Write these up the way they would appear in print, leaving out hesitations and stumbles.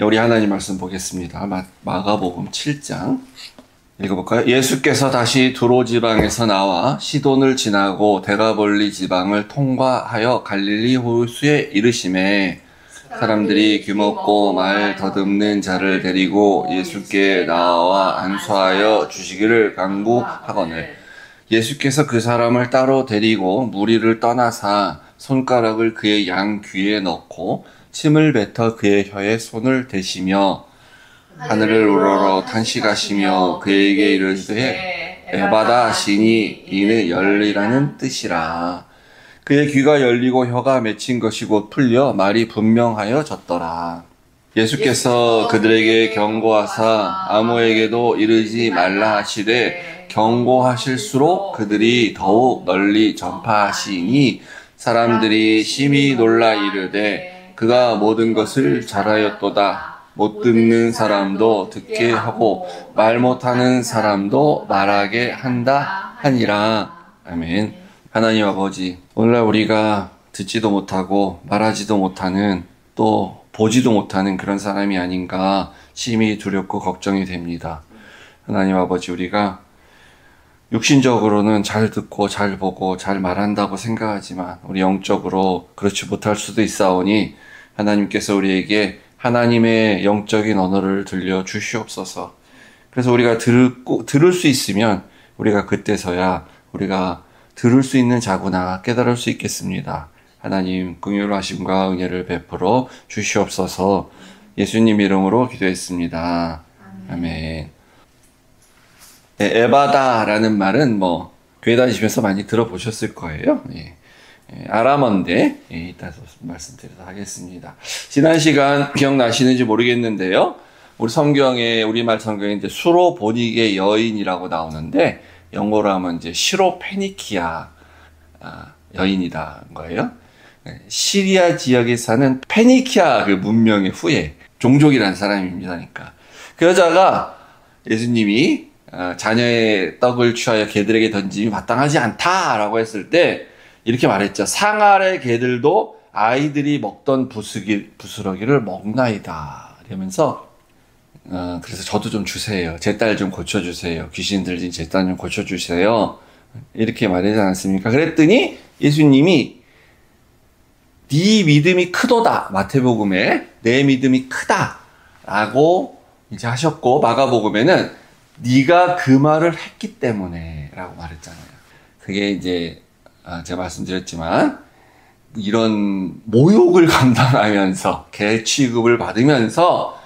우리 하나님 말씀 보겠습니다. 마가복음 7장 읽어볼까요? 예수께서 다시 두로 지방에서 나와 시돈을 지나고 데가볼리 지방을 통과하여 갈릴리 호수에 이르시매 사람들이 귀먹고 말 더듬는 자를 데리고 예수께 나와 안수하여 주시기를 간구하거늘 예수께서 그 사람을 따로 데리고 무리를 떠나사 손가락을 그의 양 귀에 넣고 침을 뱉어 그의 혀에 손을 대시며 하늘을 우러러 탄식하시며 그에게 이르시되 에바다 하시니 이는 열리라는 뜻이라. 그의 귀가 열리고 혀가 맺힌 것이 곧 풀려 말이 분명하여졌더라. 예수께서 그들에게 경고하사 아무에게도 이르지 말라 하시되 경고하실수록 그들이 더욱 널리 전파하시니 사람들이 심히 놀라 이르되 그가 모든 것을 잘하였도다. 못 듣는 사람도 듣게 하고 말 못하는 사람도 말하게 한다 하니라. 아멘. 하나님 아버지, 오늘날 우리가 듣지도 못하고 말하지도 못하는 또 보지도 못하는 그런 사람이 아닌가 심히 두렵고 걱정이 됩니다. 하나님 아버지, 우리가 육신적으로는 잘 듣고 잘 보고 잘 말한다고 생각하지만 우리 영적으로 그렇지 못할 수도 있사오니 하나님께서 우리에게 하나님의 영적인 언어를 들려 주시옵소서. 그래서 우리가 들을 수 있으면 우리가 그때서야 우리가 들을 수 있는 자구나 깨달을 수 있겠습니다. 하나님 긍휼하심과 은혜를 베풀어 주시옵소서. 예수님 이름으로 기도했습니다. 아멘. 에바다라는 말은 교회 다니시면서 많이 들어보셨을 거예요. 아람어인데 이따 말씀드리도록 하겠습니다. 지난 시간 기억나시는지 모르겠는데요. 우리 성경에 우리말 성경에 이제 수로보니게 여인이라고 나오는데 영어로 하면 이제 시로페니키아 여인이다 거예요. 시리아 지역에 사는 페니키아 그 문명의 후예 종족이라는 사람입니다. 그러니까 그 여자가 예수님이 자녀의 떡을 취하여 개들에게 던짐이 마땅하지 않다라고 했을 때 이렇게 말했죠. 상아의 개들도 아이들이 먹던 부스러기를 먹나이다. 이러면서 그래서 저도 좀 주세요. 제 딸 좀 고쳐주세요. 귀신 들린 제 딸 좀 고쳐주세요. 이렇게 말하지 않았습니까? 그랬더니 예수님이 네 믿음이 크도다. 마태복음에 내 믿음이 크다. 라고 이제 하셨고 마가복음에는 네가 그 말을 했기 때문에 라고 말했잖아요. 그게 이제 제가 말씀드렸지만 이런 모욕을 감당하면서 개 취급을 받으면서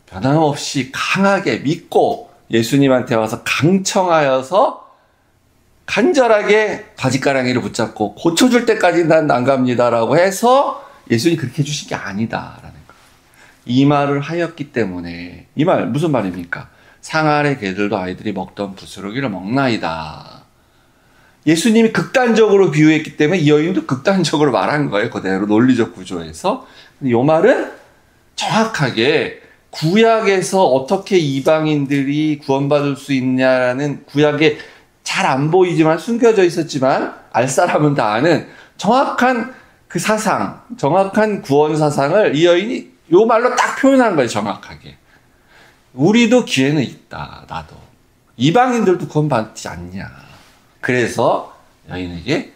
변함없이 강하게 믿고 예수님한테 와서 강청하여서 간절하게 바지가랑이를 붙잡고 고쳐줄 때까지 난 안 갑니다라고 해서 예수님이 그렇게 해주신 게 아니다라는 거. 이 말을 하였기 때문에 이 말 무슨 말입니까? 상아의 개들도 아이들이 먹던 부스러기를 먹나이다. 예수님이 극단적으로 비유했기 때문에 이 여인도 극단적으로 말한 거예요. 그대로 논리적 구조에서. 이 말은 정확하게 구약에서 어떻게 이방인들이 구원받을 수 있냐라는 구약에 잘 안 보이지만 숨겨져 있었지만 알 사람은 다 아는 정확한 그 사상, 정확한 구원 사상을 이 여인이 요 말로 딱 표현한 거예요. 정확하게. 우리도 기회는 있다. 나도. 이방인들도 구원받지 않냐. 그래서 여인에게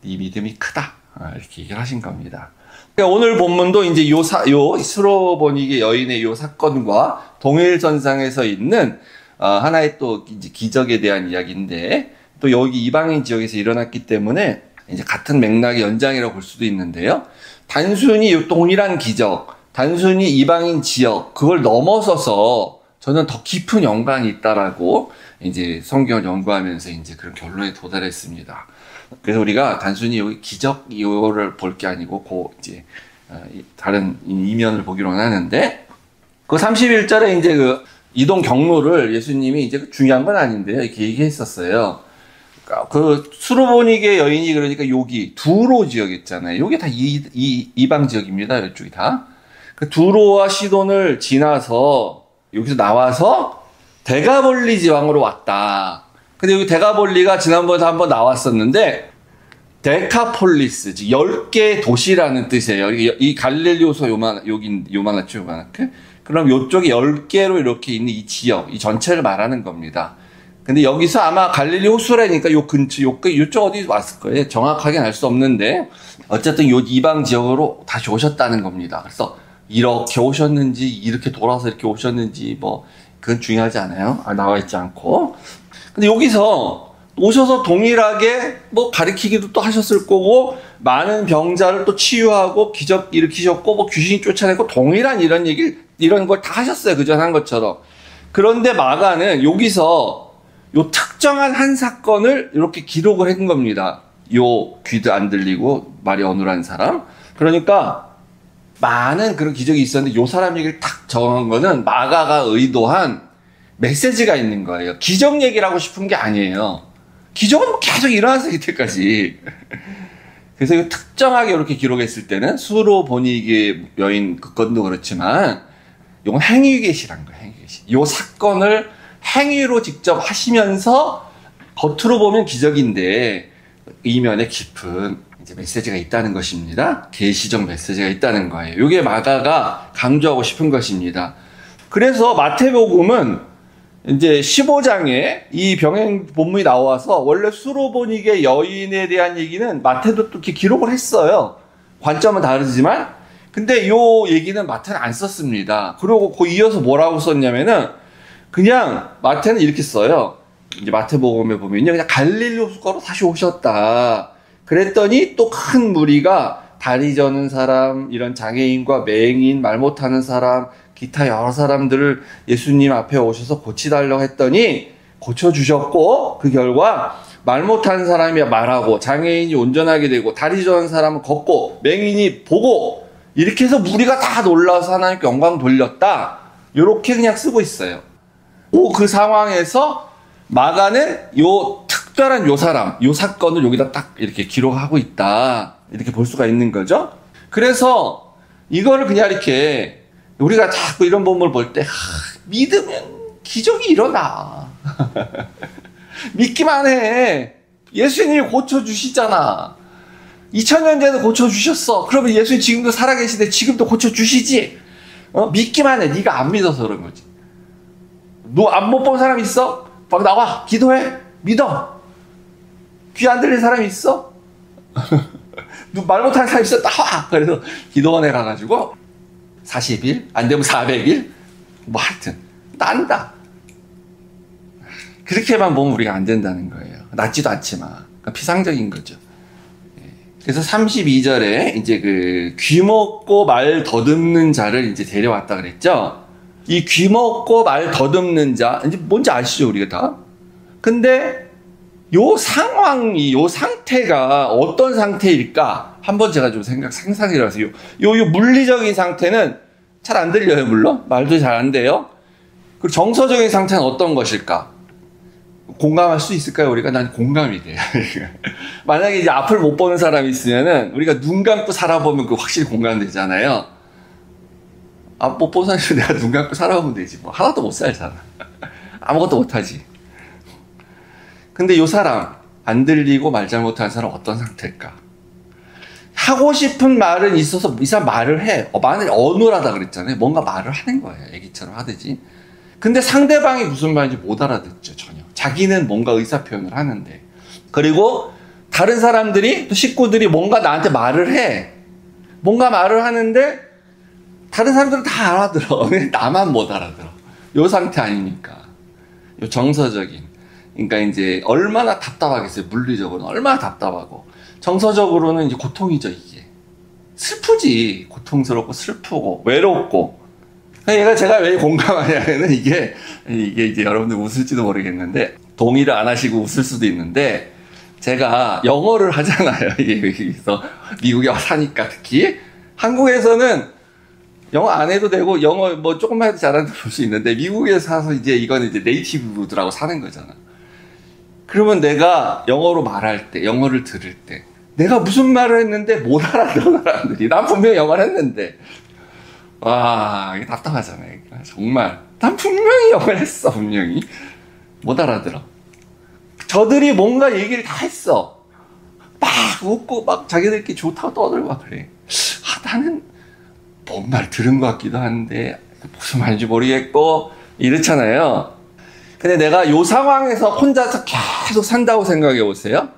네 믿음이 크다. 이렇게 얘기를 하신 겁니다. 오늘 본문도 이제 요 수로보니게 여인의 요 사건과 동일선상에서 있는 하나의 또 이제 기적에 대한 이야기인데 또 여기 이방인 지역에서 일어났기 때문에 이제 같은 맥락의 연장이라고 볼 수도 있는데요. 단순히 요 동일한 기적, 단순히 이방인 지역 그걸 넘어서서 저는 더 깊은 영광이 있다라고 이제 성경을 연구하면서 이제 그런 결론에 도달했습니다. 그래서 우리가 단순히 여기 기적 이거를 볼 게 아니고 이제 다른 이면을 보기로 하는데 그 31절에 이제 그 이동 경로를 예수님이 이제 중요한 건 아닌데요. 이렇게 얘기했었어요. 그 수로보니게 여인이 그러니까 여기 두로 지역 있잖아요. 여기 다 이방 지역입니다. 이쪽이 다. 그 두로와 시돈을 지나서 여기서 나와서 데가볼리 지방으로 왔다. 근데 여기 데가볼리가 지난번에 한번 나왔었는데 데카폴리스, 즉 10개 도시라는 뜻이에요. 이 갈릴리오서 요만하죠, 요만하게. 그럼 요쪽이 10개로 이렇게 있는 이 지역, 이 전체를 말하는 겁니다. 근데 여기서 아마 갈릴리 호수라니까 요 근처, 요쪽 어디 왔을 거예요. 정확하게는 알 수 없는데, 어쨌든 요 이방 지역으로 다시 오셨다는 겁니다. 그래서 이렇게 오셨는지, 이렇게 돌아서 이렇게 오셨는지, 그건 중요하지 않아요. 나와 있지 않고. 근데 여기서 오셔서 동일하게 가리키기도 또 하셨을 거고, 많은 병자를 또 치유하고, 기적 일으키셨고, 귀신 쫓아내고, 동일한 이런 걸 다 하셨어요. 그전 한 것처럼. 그런데 마가는 여기서 요 특정한 한 사건을 이렇게 기록을 한 겁니다. 요 귀도 안 들리고 말이 어눌한 사람. 그러니까 많은 그런 기적이 있었는데 요 사람 얘기를 딱 정한 거는 마가가 의도한 메시지가 있는 거예요. 기적 얘기를 하고 싶은 게 아니에요. 기적은 계속 일어났어요, 이때까지. 그래서 이거 특정하게 이렇게 기록했을 때는 수로보니게 여인 그 건도 그렇지만 이건 행위계시란 거예요, 행위계시. 요 사건을 행위로 직접 하시면서 겉으로 보면 기적인데 이면에 깊은 이제 메시지가 있다는 것입니다. 계시적 메시지가 있다는 거예요. 이게 마가가 강조하고 싶은 것입니다. 그래서 마태복음은 이제 15장에 이 병행 본문이 나와서 원래 수로보니게 여인에 대한 얘기는 마태도 또 이렇게 기록을 했어요. 관점은 다르지만. 근데 요 얘기는 마태는 안 썼습니다. 그리고 그 이어서 뭐라고 썼냐면은 그냥 마태는 이렇게 써요. 이제 마태복음에 보면요. 그냥 갈릴리 호수가로 다시 오셨다. 그랬더니 또 큰 무리가 다리 저는 사람, 이런 장애인과 맹인, 말 못하는 사람, 기타 여러 사람들을 예수님 앞에 오셔서 고치달라고 했더니 고쳐주셨고, 그 결과 말 못하는 사람이 말하고, 장애인이 온전하게 되고, 다리 저는 사람은 걷고, 맹인이 보고, 이렇게 해서 무리가 다 놀라서 하나님께 영광 돌렸다. 이렇게 그냥 쓰고 있어요. 그 상황에서 마가는 요 특별한 요 사람, 요 사건을 여기다 딱 이렇게 기록하고 있다. 이렇게 볼 수가 있는 거죠. 그래서 이거를 그냥 이렇게 우리가 자꾸 이런 본문을 볼 때 믿으면 기적이 일어나. 믿기만 해. 예수님이 고쳐주시잖아. 2000년 전에 고쳐주셨어. 그러면 예수님 지금도 살아계시는데 지금도 고쳐주시지. 믿기만 해. 네가 안 믿어서 그런 거지. 너 안 못 본 사람 있어? 밖 나와. 기도해. 믿어. 귀 안 들린 사람이 있어? 너 말 못하는 사람 있어? 나와. 그래서 기도원에 가가지고 40일? 안 되면 400일? 하여튼 딴다. 그렇게만 보면 우리가 안 된다는 거예요. 낫지도 않지만. 그러니까 피상적인 거죠. 그래서 32절에 이제 귀 먹고 말 더듬는 자를 이제 데려왔다 그랬죠? 이 귀 먹고 말 더듬는 자, 이제 뭔지 아시죠, 우리가 다? 근데 요 상황이, 요 상태가 어떤 상태일까? 한번 제가 좀 상상해 봤어요. 요 물리적인 상태는 잘 안 들려요, 물론. 말도 잘 안 돼요. 그리고 정서적인 상태는 어떤 것일까? 공감할 수 있을까요, 우리가? 난 공감이 돼요. 만약에 이제 앞을 못 보는 사람이 있으면은, 우리가 눈 감고 살아보면 확실히 공감되잖아요. 앞 못 보는 사람이 내가 눈 감고 살아보면 되지. 하나도 못 살잖아. 아무것도 못 하지. 근데 요 사람, 안 들리고 말 잘 못하는 사람 어떤 상태일까? 하고 싶은 말은 있어서 이 사람 말을 해. 말을 어눌하다 그랬잖아요. 뭔가 말을 하는 거예요. 애기처럼 하듯이. 근데 상대방이 무슨 말인지 못 알아듣죠, 전혀. 자기는 뭔가 의사표현을 하는데. 그리고 다른 사람들이, 또 식구들이 뭔가 나한테 말을 해. 뭔가 말을 하는데 다른 사람들은 다 알아들어. 나만 못 알아들어. 요 상태 아닙니까? 요 정서적인. 그러니까 이제 얼마나 답답하겠어요. 물리적으로는 얼마나 답답하고. 정서적으로는 이제 고통이죠, 이게. 슬프지. 고통스럽고 슬프고 외롭고. 제가 왜 공감하냐면은 이게 이제 여러분들 웃을지도 모르겠는데, 동의를 안 하시고 웃을 수도 있는데, 제가 영어를 하잖아요. 여기서 미국에 사니까 특히. 한국에서는 영어 안 해도 되고, 영어 조금만 해도 잘하는 볼 수 있는데, 미국에 사서 이거는 이제 네이티브들하고 사는 거잖아. 그러면 내가 영어로 말할 때, 영어를 들을 때, 내가 무슨 말을 했는데 못 알아들어, 사람들이. 난 분명히 영어를 했는데. 와, 이게 답답하잖아요. 정말. 난 분명히 영어를 했어, 분명히. 못 알아들어. 저들이 뭔가 얘기를 다 했어. 막 웃고 막 자기들끼리 좋다고 떠들고 막 그래. 나는 뭔 말 들은 것 같기도 한데 무슨 말인지 모르겠고 이렇잖아요. 근데 내가 요 상황에서 혼자서 계속 산다고 생각해 보세요.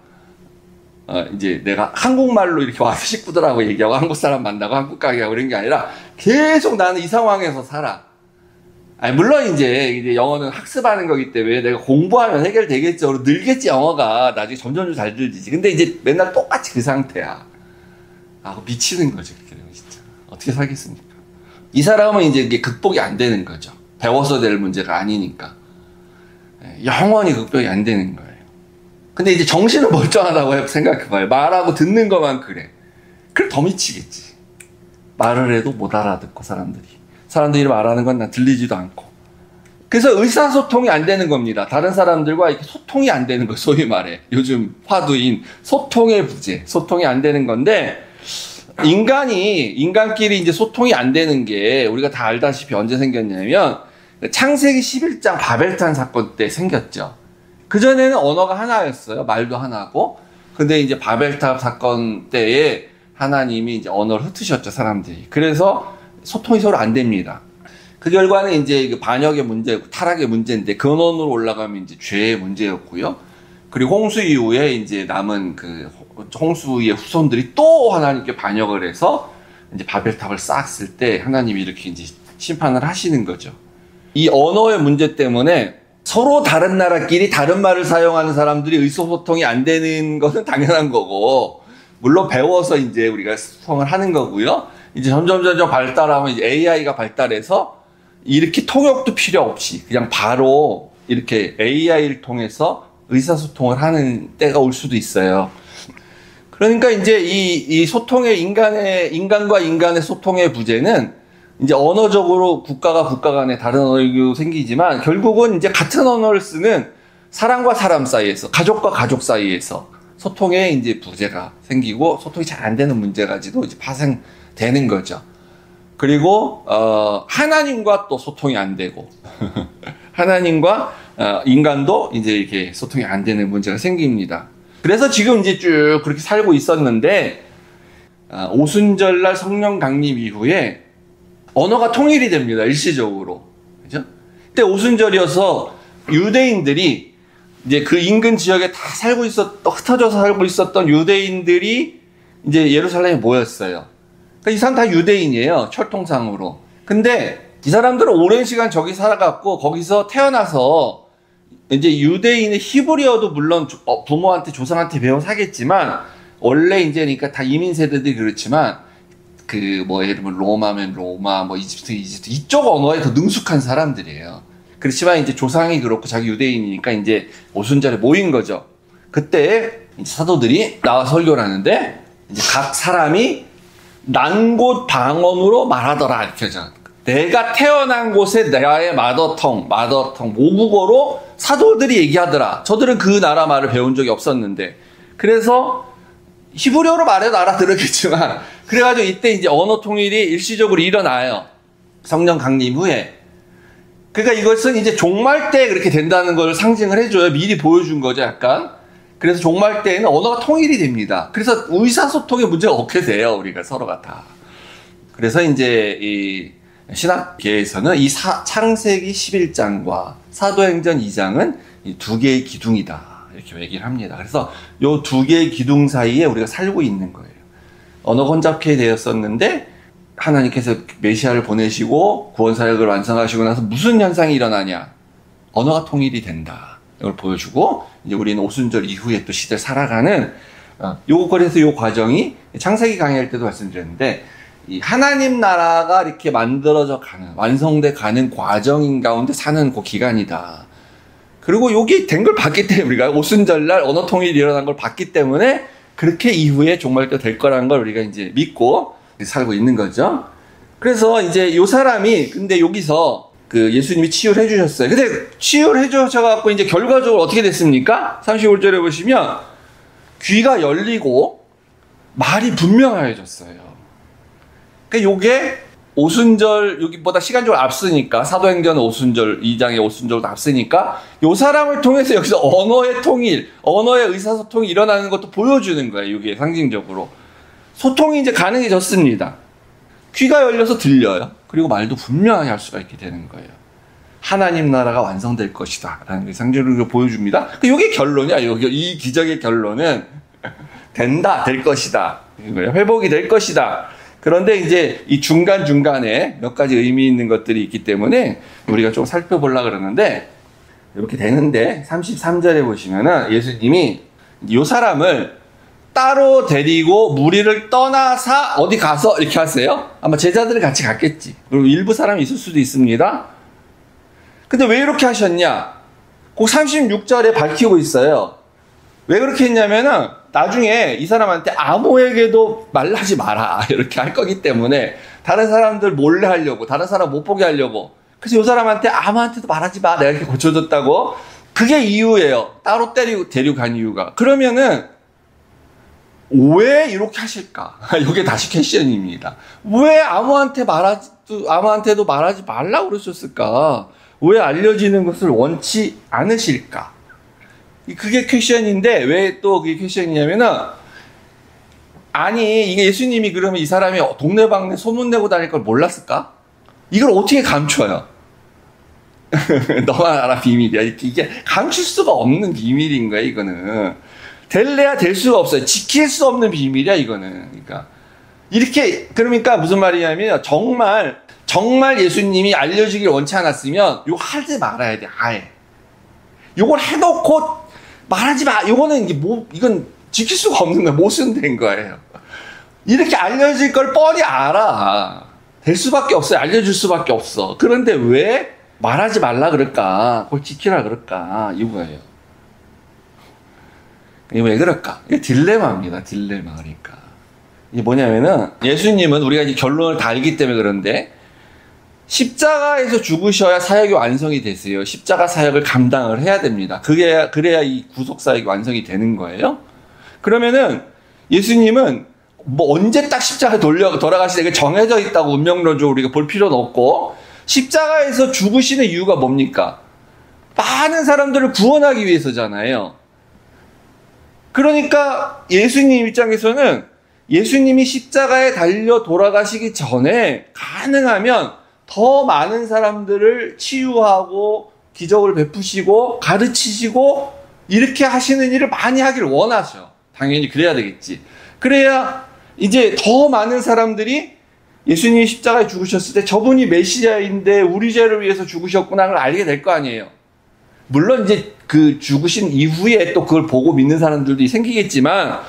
이제 내가 한국말로 이렇게 와서 식구들하고 얘기하고 한국 사람 만나고 한국 가게 하고 이런 게 아니라 계속 나는 이 상황에서 살아. 물론 이제 영어는 학습하는 거기 때문에 내가 공부하면 해결되겠죠. 늘겠지, 영어가. 나중에 점점 잘 늘지. 근데 이제 맨날 똑같이 그 상태야. 미치는 거지, 그렇게 되면 진짜. 어떻게 살겠습니까? 이 사람은 이제 이게 극복이 안 되는 거죠. 배워서 될 문제가 아니니까. 영원히 극복이 안 되는 거예요. 근데 이제 정신은 멀쩡하다고 생각해봐요. 말하고 듣는 것만 그래. 그럼 더 미치겠지. 말을 해도 못 알아듣고 사람들이 말하는 건 난 들리지도 않고. 그래서 의사소통이 안 되는 겁니다. 다른 사람들과 이렇게 소통이 안 되는 거, 소위 말해. 요즘 화두인 소통의 부재. 소통이 안 되는 건데, 인간끼리 이제 소통이 안 되는 게 우리가 다 알다시피 언제 생겼냐면, 창세기 11장 바벨탑 사건 때 생겼죠. 그전에는 언어가 하나였어요. 말도 하나고. 근데 이제 바벨탑 사건 때에 하나님이 이제 언어를 흩으셨죠, 사람들이. 그래서 소통이 서로 안 됩니다. 그 결과는 이제 반역의 문제고 타락의 문제인데 근원으로 올라가면 이제 죄의 문제였고요. 그리고 홍수 이후에 이제 남은 그 홍수의 후손들이 또 하나님께 반역을 해서 이제 바벨탑을 쌓았을 때 하나님이 이렇게 이제 심판을 하시는 거죠. 이 언어의 문제 때문에 서로 다른 나라끼리 다른 말을 사용하는 사람들이 의사소통이 안 되는 것은 당연한 거고, 물론 배워서 이제 우리가 소통을 하는 거고요. 이제 점점 발달하면 이제 AI가 발달해서 이렇게 통역도 필요 없이 그냥 바로 이렇게 AI를 통해서 의사소통을 하는 때가 올 수도 있어요. 그러니까 이제 이 소통의 인간과 인간의 소통의 부재는 이제 언어적으로 국가 간에 다른 언어가 생기지만 결국은 이제 같은 언어를 쓰는 사람과 사람 사이에서, 가족과 가족 사이에서 소통에 이제 부재가 생기고 소통이 잘 안 되는 문제까지도 이제 파생되는 거죠. 그리고 하나님과 또 소통이 안 되고 하나님과 인간도 이제 이렇게 소통이 안 되는 문제가 생깁니다. 그래서 지금 이제 쭉 그렇게 살고 있었는데 오순절날 성령 강림 이후에 언어가 통일이 됩니다. 일시적으로. 그죠? 그때 오순절이어서 유대인들이 이제 그 인근 지역에 다 흩어져서 살고 있었던 유대인들이 이제 예루살렘에 모였어요. 그러니까 이 사람 다 유대인이에요. 철통상으로. 근데 이 사람들은 오랜 시간 저기 살아갔고 거기서 태어나서 이제 유대인의 히브리어도 물론 부모한테 조상한테 배워 사겠지만 원래 이제 그러니까 다 이민 세대들이 그렇지만 예를 들면 로마면 로마, 이집트 이쪽 언어에 더 능숙한 사람들이에요. 그렇지만 이제 조상이 그렇고 자기 유대인이니까 이제 오순절에 모인 거죠. 그때 이제 사도들이 나와 설교를 하는데 이제 각 사람이 난 곳 방언으로 말하더라 이렇게 하죠. 내가 태어난 곳에 나의 마더텅 모국어로 사도들이 얘기하더라. 저들은 그 나라 말을 배운 적이 없었는데 그래서 히브리어로 말해도 알아들었겠지만 그래가지고 이때 이제 언어 통일이 일시적으로 일어나요. 성령 강림 후에. 그러니까 이것은 이제 종말 때 그렇게 된다는 걸 상징을 해줘요. 미리 보여준 거죠, 약간. 그래서 종말 때에는 언어가 통일이 됩니다. 그래서 의사소통에 문제가 없게 돼요, 우리가 서로가 다. 그래서 이제 이 신학계에서는 이 창세기 11장과 사도행전 2장은 이 두 개의 기둥이다. 이렇게 얘기를 합니다. 그래서 요 두 개의 기둥 사이에 우리가 살고 있는 거예요. 언어가 혼잡해 되었었는데 하나님께서 메시아를 보내시고 구원사역을 완성하시고 나서 무슨 현상이 일어나냐? 언어가 통일이 된다. 이걸 보여주고 이제 우리는 오순절 이후에 또 시대를 살아가는 그래서 요 과정이 창세기 강의할 때도 말씀드렸는데 이 하나님 나라가 이렇게 만들어져 가는 완성돼 가는 과정인 가운데 사는 그 기간이다. 그리고 여기 된 걸 봤기 때문에 우리가 오순절날 언어 통일이 일어난 걸 봤기 때문에 그렇게 이후에 종말 때 될 거라는 걸 우리가 이제 믿고 살고 있는 거죠. 그래서 이제 요 사람이 근데 여기서 그 예수님이 치유를 해주셨어요. 근데 치유를 해주셔갖고 이제 결과적으로 어떻게 됐습니까? 35절에 보시면 귀가 열리고 말이 분명해졌어요. 그러니까 요게 오순절 여기보다 시간적으로 앞서니까 사도행전 오순절 2장의 오순절도 앞서니까 요 사람을 통해서 여기서 언어의 통일, 언어의 의사소통이 일어나는 것도 보여주는 거예요. 이게 상징적으로 소통이 이제 가능해졌습니다. 귀가 열려서 들려요. 그리고 말도 분명하게 할 수가 있게 되는 거예요. 하나님 나라가 완성될 것이다 라는 게 상징적으로 보여줍니다. 이게 결론이야. 이 기적의 결론은 된다, 될 것이다, 회복이 될 것이다. 그런데 이제 이 중간중간에 몇 가지 의미 있는 것들이 있기 때문에 우리가 좀 살펴보려고 그러는데, 이렇게 되는데 33절에 보시면은 예수님이 이 사람을 따로 데리고 무리를 떠나서 어디 가서 이렇게 하세요. 아마 제자들이 같이 갔겠지. 그리고 일부 사람이 있을 수도 있습니다. 근데 왜 이렇게 하셨냐? 그 36절에 밝히고 있어요. 왜 그렇게 했냐면은 나중에 이 사람한테 아무에게도 말하지 마라 이렇게 할 거기 때문에, 다른 사람들 몰래 하려고, 다른 사람 못 보게 하려고. 그래서 이 사람한테 아무한테도 말하지 마, 내가 이렇게 고쳐줬다고. 그게 이유예요. 따로 데리고 간 이유가. 그러면은 왜 이렇게 하실까? 이게 다시 퀘션입니다. 왜 아무한테도 말하지 말라고 그러셨을까? 왜 알려지는 것을 원치 않으실까? 그게 퀘션인데, 왜 또 그게 퀘션이냐면은, 아니, 이게 예수님이 그러면 이 사람이 동네방네 소문내고 다닐 걸 몰랐을까? 이걸 어떻게 감춰요? 너만 알아, 비밀이야. 이게 감출 수가 없는 비밀인 거야, 이거는. 될래야 될 수가 없어요. 지킬 수 없는 비밀이야, 이거는. 그러니까 무슨 말이냐면, 정말 예수님이 알려지길 원치 않았으면, 이거 하지 말아야 돼, 아예. 이걸 해놓고 말하지 마. 이건 지킬 수가 없는 거야. 모순된 거예요. 이렇게 알려질 걸 뻔히 알아. 될 수밖에 없어요. 알려줄 수밖에 없어. 그런데 왜 말하지 말라 그럴까? 그걸 지키라 그럴까? 이거예요. 이게 왜 그럴까? 이게 딜레마입니다. 딜레마. 그러니까. 이게 뭐냐면은, 예수님은 우리가 이제 결론을 다 알기 때문에 그런데, 십자가에서 죽으셔야 사역이 완성이 되세요. 십자가 사역을 감당을 해야 됩니다. 그래야 이 구속 사역이 완성이 되는 거예요. 그러면은 예수님은 언제 딱 십자가에 돌아가시는 게 정해져 있다고 운명론적으로 우리가 볼 필요는 없고, 십자가에서 죽으시는 이유가 뭡니까? 많은 사람들을 구원하기 위해서잖아요. 그러니까 예수님 입장에서는 예수님이 십자가에 달려 돌아가시기 전에 가능하면 더 많은 사람들을 치유하고 기적을 베푸시고 가르치시고 이렇게 하시는 일을 많이 하기를 원하셔. 당연히 그래야 되겠지. 그래야 이제 더 많은 사람들이 예수님이 십자가에 죽으셨을 때 저분이 메시아인데 우리 죄를 위해서 죽으셨구나를 알게 될 거 아니에요. 물론 이제 그 죽으신 이후에 또 그걸 보고 믿는 사람들도 생기겠지만,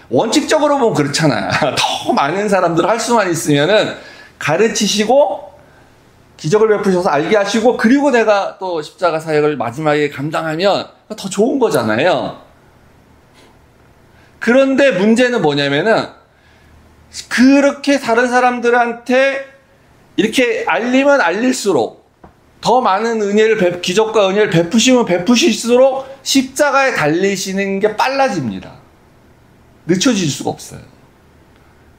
원칙적으로 보면 그렇잖아. 더 많은 사람들 할 수만 있으면은 가르치시고 기적을 베푸셔서 알게 하시고, 그리고 내가 또 십자가 사역을 마지막에 감당하면 더 좋은 거잖아요. 그런데 문제는 뭐냐면은, 그렇게 다른 사람들한테 이렇게 알리면 알릴수록, 더 많은 기적과 은혜를 베푸시면 베푸실수록 십자가에 달리시는 게 빨라집니다. 늦춰질 수가 없어요.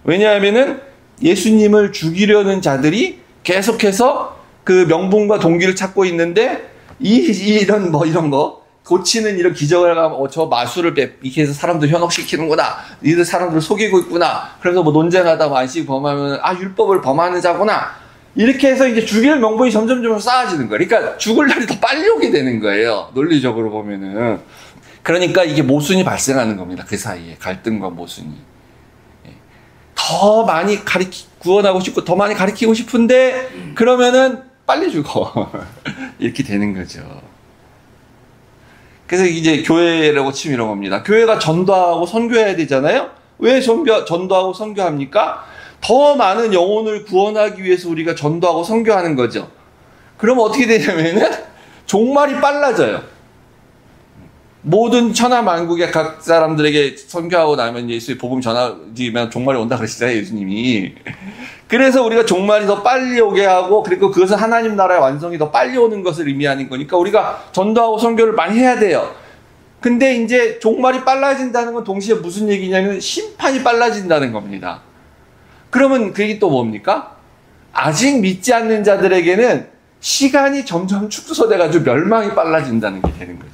왜냐하면은 예수님을 죽이려는 자들이 계속해서 그 명분과 동기를 찾고 있는데, 이런 거 고치는 이런 기적을 하면 저 마술을 이렇게 해서 사람들 현혹시키는구나, 이들 사람들을 속이고 있구나, 그래서 논쟁하다 안식 범하면 율법을 범하는 자구나, 이렇게 해서 이제 죽일 명분이 점점 쌓아지는 거예요. 그러니까 죽을 날이 더 빨리 오게 되는 거예요, 논리적으로 보면은. 그러니까 이게 모순이 발생하는 겁니다. 그 사이에 갈등과 모순이. 더 많이 구원하고 싶고 더 많이 가르치고 싶은데, 그러면은 빨리 죽어. 이렇게 되는 거죠. 그래서 이제 교회라고 치면 이런 겁니다. 교회가 전도하고 선교해야 되잖아요. 왜 전도하고 선교합니까? 더 많은 영혼을 구원하기 위해서 우리가 전도하고 선교하는 거죠. 그러면 어떻게 되냐면은 종말이 빨라져요. 모든 천하만국의 각 사람들에게 선교하고 나면 예수의 복음 전하면 종말이 온다 그러시잖아요, 예수님이. 그래서 우리가 종말이 더 빨리 오게 하고, 그리고 그것은 하나님 나라의 완성이 더 빨리 오는 것을 의미하는 거니까 우리가 전도하고 선교를 많이 해야 돼요. 근데 이제 종말이 빨라진다는 건 동시에 무슨 얘기냐면 심판이 빨라진다는 겁니다. 그러면 그게 또 뭡니까? 아직 믿지 않는 자들에게는 시간이 점점 축소돼가지고 멸망이 빨라진다는 게 되는 거죠.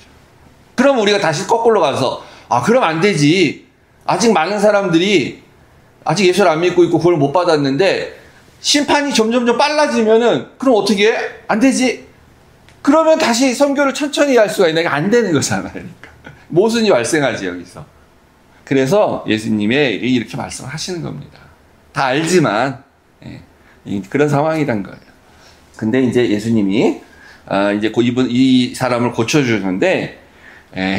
그럼 우리가 다시 거꾸로 가서 그럼 안 되지. 아직 많은 사람들이 아직 예수를 안 믿고 있고 그걸 못 받았는데 심판이 점점점 빨라지면은 그럼 어떻게 해? 안 되지. 그러면 다시 선교를 천천히 할 수가 있는 게 안 되는 거잖아요. 그러니까 모순이 발생하지 여기서. 그래서 예수님의 이렇게 말씀하시는 겁니다. 다 알지만 그런 상황이란 거예요. 근데 이제 예수님이 이제 이 사람을 고쳐주는데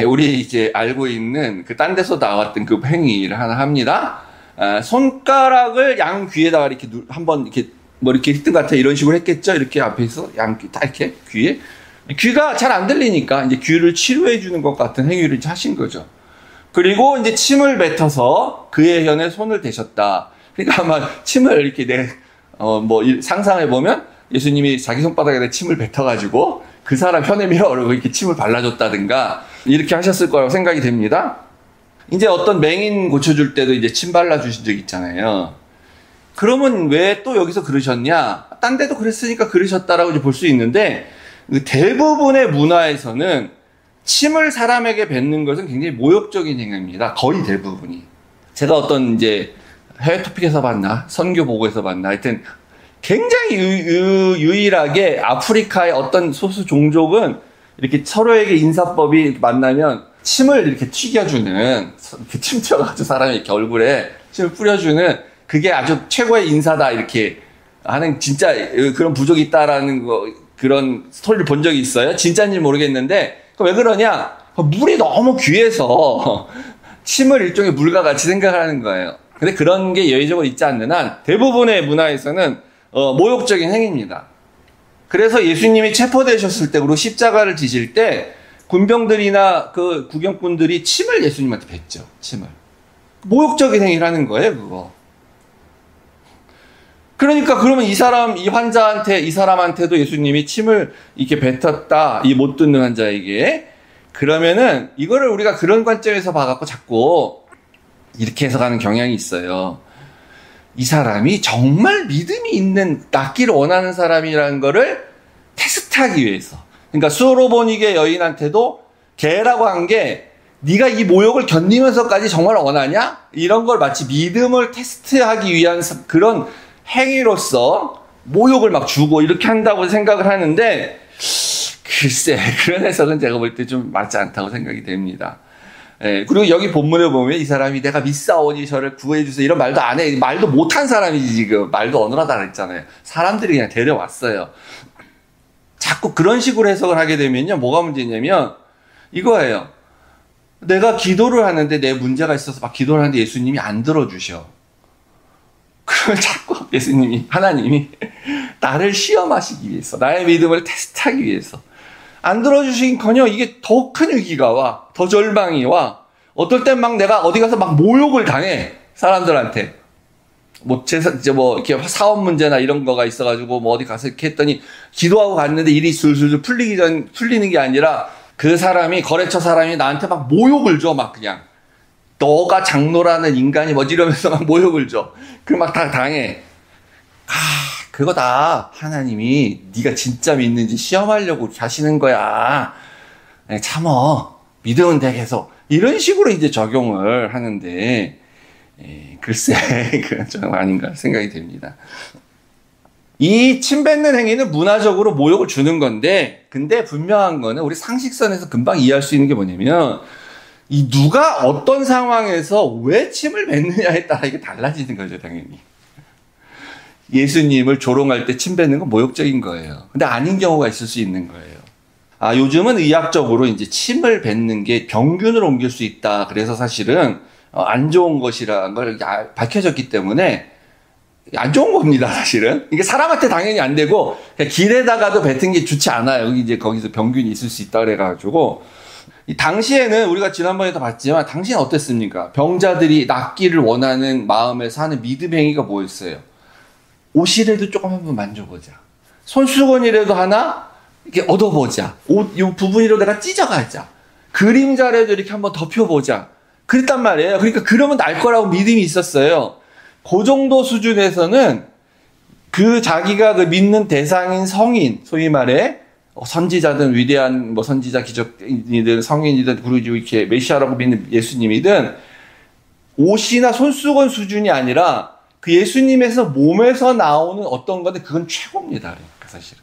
우리 이제 알고 있는 그 딴 데서 나왔던 그 행위를 하나 합니다. 손가락을 양 귀에다가 이렇게 한번 이렇게 뭐 이렇게 히트 같아 이런 식으로 했겠죠. 이렇게 앞에서 양 귀 딱 이렇게 귀가 잘 안 들리니까 이제 귀를 치료해 주는 것 같은 행위를 하신 거죠. 그리고 이제 침을 뱉어서 그의 혀에 손을 대셨다. 그러니까 아마 침을 이렇게 상상해 보면 예수님이 자기 손바닥에다 침을 뱉어가지고 그 사람 혀내 밀어 이렇게 침을 발라줬다든가 이렇게 하셨을 거라고 생각이 됩니다. 이제 어떤 맹인 고쳐줄 때도 이제 침 발라주신 적 있잖아요. 그러면 왜 또 여기서 그러셨냐? 딴 데도 그랬으니까 그러셨다라고 볼 수 있는데 대부분의 문화에서는 침을 사람에게 뱉는 것은 굉장히 모욕적인 행위입니다. 거의 대부분이. 제가 어떤 이제 해외 토픽에서 봤나? 선교 보고에서 봤나? 하여튼 굉장히 유일하게 아프리카의 어떤 소수 종족은 이렇게 서로에게 인사법이 만나면 침을 이렇게 튀겨주는, 이렇게 침 튀어가지고 사람이 이렇게 얼굴에 침을 뿌려주는 그게 아주 최고의 인사다 이렇게 하는 진짜 그런 부족이 있다라는 그런 스토리를 본 적이 있어요. 진짜인지 모르겠는데 왜 그러냐? 물이 너무 귀해서 침을 일종의 물과 같이 생각하는 거예요. 근데 그런 게 예외적으로 있지 않는 한 대부분의 문화에서는 모욕적인 행위입니다. 그래서 예수님이 체포되셨을 때 그리고 십자가를 지실 때 군병들이나 그 구경꾼들이 침을 예수님한테 뱉죠. 침을. 모욕적인 행위를 하는 거예요, 그거. 그러니까 그러면 이 사람한테도 예수님이 침을 이렇게 뱉었다. 이 못 듣는 환자에게. 그러면은 이거를 우리가 그런 관점에서 봐갖고 자꾸 이렇게 해석하는 경향이 있어요. 이 사람이 정말 믿음이 있는 낫기를 원하는 사람이라는 거를 테스트하기 위해서. 그러니까 수로보니게 여인한테도 걔라고 한 게 네가 이 모욕을 견디면서까지 정말 원하냐? 이런 걸 마치 믿음을 테스트하기 위한 그런 행위로서 모욕을 막 주고 이렇게 한다고 생각을 하는데 글쎄 그런 해석은 제가 볼 때 좀 맞지 않다고 생각이 됩니다. 그리고 여기 본문에 보면 이 사람이 내가 믿사오니 저를 구해주세요 이런 말도 안 해. 말도 못한 사람이지 지금. 말도 어눌하다 그랬잖아요. 사람들이 그냥 데려왔어요. 자꾸 그런 식으로 해석을 하게 되면요 뭐가 문제냐면 이거예요. 내가 기도를 하는데 내 문제가 있어서 막 기도를 하는데 예수님이 안 들어주셔. 그러면 자꾸 하나님이 나를 시험하시기 위해서 나의 믿음을 테스트하기 위해서 안 들어주시긴커녕 이게 더 큰 위기가 와. 더 절망이 와. 어떨 땐 막 내가 어디 가서 막 모욕을 당해. 사람들한테. 이렇게 사업 문제나 이런 거가 있어가지고 어디 가서 이렇게 했더니 기도하고 갔는데 일이 술술 풀리는 게 아니라 그 사람이, 거래처 사람이 나한테 막 모욕을 줘. 막 그냥. 너가 장로라는 인간이 이러면서 막 모욕을 줘. 막 다 당해. 그거 다 하나님이 네가 진짜 믿는지 시험하려고 하시는 거야. 참어. 믿으면 돼 계속. 이런 식으로 이제 적용을 하는데 글쎄 그건 좀 아닌가 생각이 됩니다. 이 침 뱉는 행위는 문화적으로 모욕을 주는 건데 근데 분명한 거는 우리 상식선에서 금방 이해할 수 있는 게 뭐냐면 이 누가 어떤 상황에서 왜 침을 뱉느냐에 따라 이게 달라지는 거죠, 당연히. 예수님을 조롱할 때 침 뱉는 건 모욕적인 거예요. 근데 아닌 경우가 있을 수 있는 거예요. 요즘은 의학적으로 이제 침을 뱉는 게 병균을 옮길 수 있다. 그래서 사실은 안 좋은 것이라는 걸 밝혀졌기 때문에 안 좋은 겁니다, 사실은. 이게 사람한테 당연히 안 되고 그냥 길에다가도 뱉은 게 좋지 않아요. 이제 거기서 병균이 있을 수 있다 그래가지고. 이 당시에는 우리가 지난번에도 봤지만 당시에는 어땠습니까? 병자들이 낫기를 원하는 마음에서 하는 믿음 행위가 뭐였어요? 옷이라도 조금 한번 만져보자. 손수건이라도 하나 이렇게 얻어보자. 옷, 이 부분이라도 내가 찢어가자. 그림자라도 이렇게 한번 덮여보자. 그랬단 말이에요. 그러니까 그러면 날 거라고 믿음이 있었어요. 그 정도 수준에서는 그 자기가 그 믿는 대상인 성인, 소위 말해 선지자든 위대한 뭐 선지자 기적인이든 성인이든 그리고 이렇게 메시아라고 믿는 예수님이든 옷이나 손수건 수준이 아니라 그 예수님에서 몸에서 나오는 어떤 건데 그건 최고입니다. 그러니까 사실은.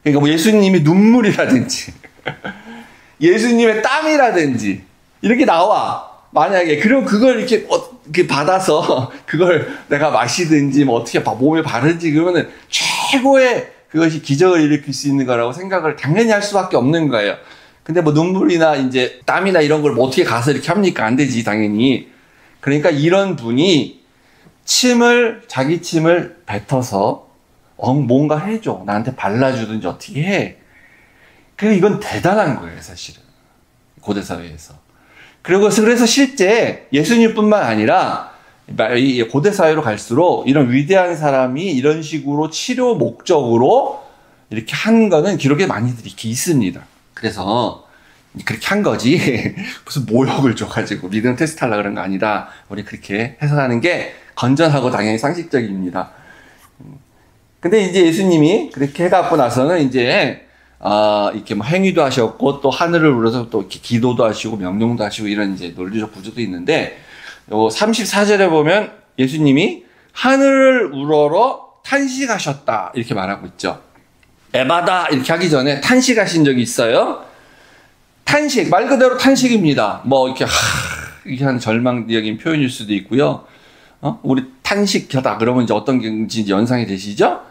그러니까 뭐 예수님이 눈물이라든지 예수님의 땀이라든지 이렇게 나와. 만약에 그럼 그걸 이렇게 받아서 그걸 내가 마시든지 뭐 어떻게 몸에 바르지 그러면은 최고의 그것이 기적을 일으킬 수 있는 거라고 생각을 당연히 할 수밖에 없는 거예요. 근데 뭐 눈물이나 이제 땀이나 이런 걸 뭐 어떻게 가서 이렇게 합니까? 안 되지, 당연히. 그러니까 이런 분이 자기 침을 뱉어서 뭔가 해줘. 나한테 발라주든지 어떻게 해. 이건 대단한 거예요, 사실은. 고대사회에서. 그래서 실제 예수님뿐만 아니라 이 고대사회로 갈수록 이런 위대한 사람이 이런 식으로 치료 목적으로 이렇게 한 거는 기록에 많이들 이렇게 있습니다. 그래서 그렇게 한 거지 무슨 모욕을 줘가지고 믿음 테스트 하려고 그런 거 아니다. 우리 그렇게 해석하는 게 건전하고 당연히 상식적입니다. 근데 이제 예수님이 그렇게 해갖고 나서는 이제 이렇게 뭐 행위도 하셨고 또 하늘을 울어서 또 이렇게 기도도 하시고 명령도 하시고 이런 이제 논리적 구조도 있는데 요 34절에 보면 예수님이 하늘을 우러러 탄식하셨다 이렇게 말하고 있죠. 에바다 이렇게 하기 전에 탄식하신 적이 있어요. 탄식 말 그대로 탄식입니다. 뭐 이렇게 이렇게 한 절망적인 표현일 수도 있고요. 우리 탄식하다 그러면 이제 어떤 건지 연상이 되시죠?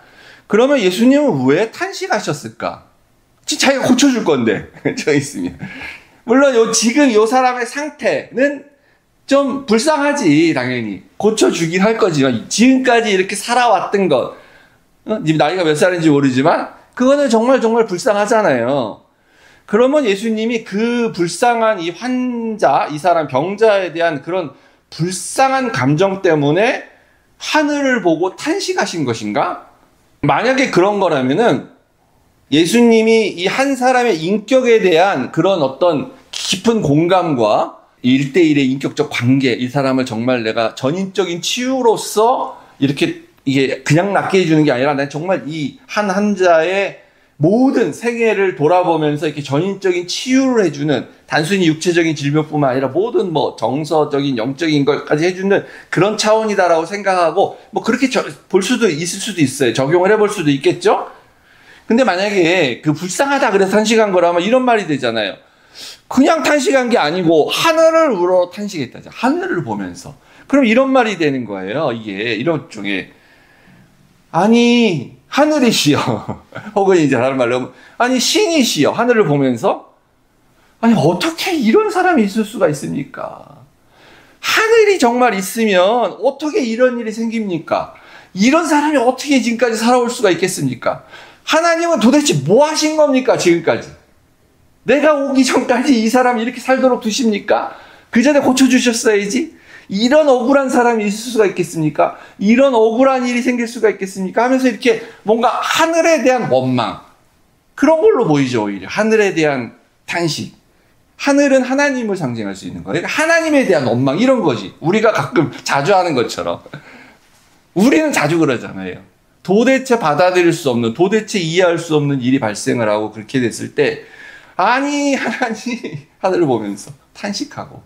그러면 예수님은 왜 탄식하셨을까? 자기가 고쳐줄 건데 저 있으면 물론 지금 요 사람의 상태는 좀 불쌍하지 당연히 고쳐주긴 할 거지만 지금까지 이렇게 살아왔던 것 지금 나이가 몇 살인지 모르지만 그거는 정말 불쌍하잖아요. 그러면 예수님이 그 불쌍한 이 환자 이 사람 병자에 대한 그런 불쌍한 감정 때문에 하늘을 보고 탄식하신 것인가? 만약에 그런 거라면은 예수님이 이 한 사람의 인격에 대한 그런 어떤 깊은 공감과 1대1의 인격적 관계, 이 사람을 정말 내가 전인적인 치유로서 이렇게 이게 그냥 낫게 해주는 게 아니라 난 정말 이 한 환자의 모든 생애를 돌아보면서 이렇게 전인적인 치유를 해주는 단순히 육체적인 질병뿐만 아니라 모든 뭐 정서적인 영적인 것까지 해주는 그런 차원이다라고 생각하고 뭐 그렇게 볼 수도 있을 수도 있어요. 적용을 해볼 수도 있겠죠? 근데 만약에 그 불쌍하다 그래서 탄식한 거라면 이런 말이 되잖아요. 그냥 탄식한 게 아니고 하늘을 우러 탄식했다죠. 하늘을 보면서. 그럼 이런 말이 되는 거예요. 이게 이런 중에 아니 하늘이시여 혹은 이제 다른 말로 하면 아니 신이시여 하늘을 보면서 아니 어떻게 이런 사람이 있을 수가 있습니까? 하늘이 정말 있으면 어떻게 이런 일이 생깁니까? 이런 사람이 어떻게 지금까지 살아올 수가 있겠습니까? 하나님은 도대체 뭐 하신 겁니까 지금까지? 내가 오기 전까지 이 사람이 이렇게 살도록 두십니까? 그 전에 고쳐주셨어야지. 이런 억울한 사람이 있을 수가 있겠습니까? 이런 억울한 일이 생길 수가 있겠습니까? 하면서 이렇게 뭔가 하늘에 대한 원망 그런 걸로 보이죠. 오히려 하늘에 대한 탄식. 하늘은 하나님을 상징할 수 있는 거예요. 하나님에 대한 원망 이런 거지. 우리가 가끔 자주 하는 것처럼 우리는 자주 그러잖아요. 도대체 받아들일 수 없는 도대체 이해할 수 없는 일이 발생을 하고 그렇게 됐을 때 아니 하나님 하늘을 보면서 탄식하고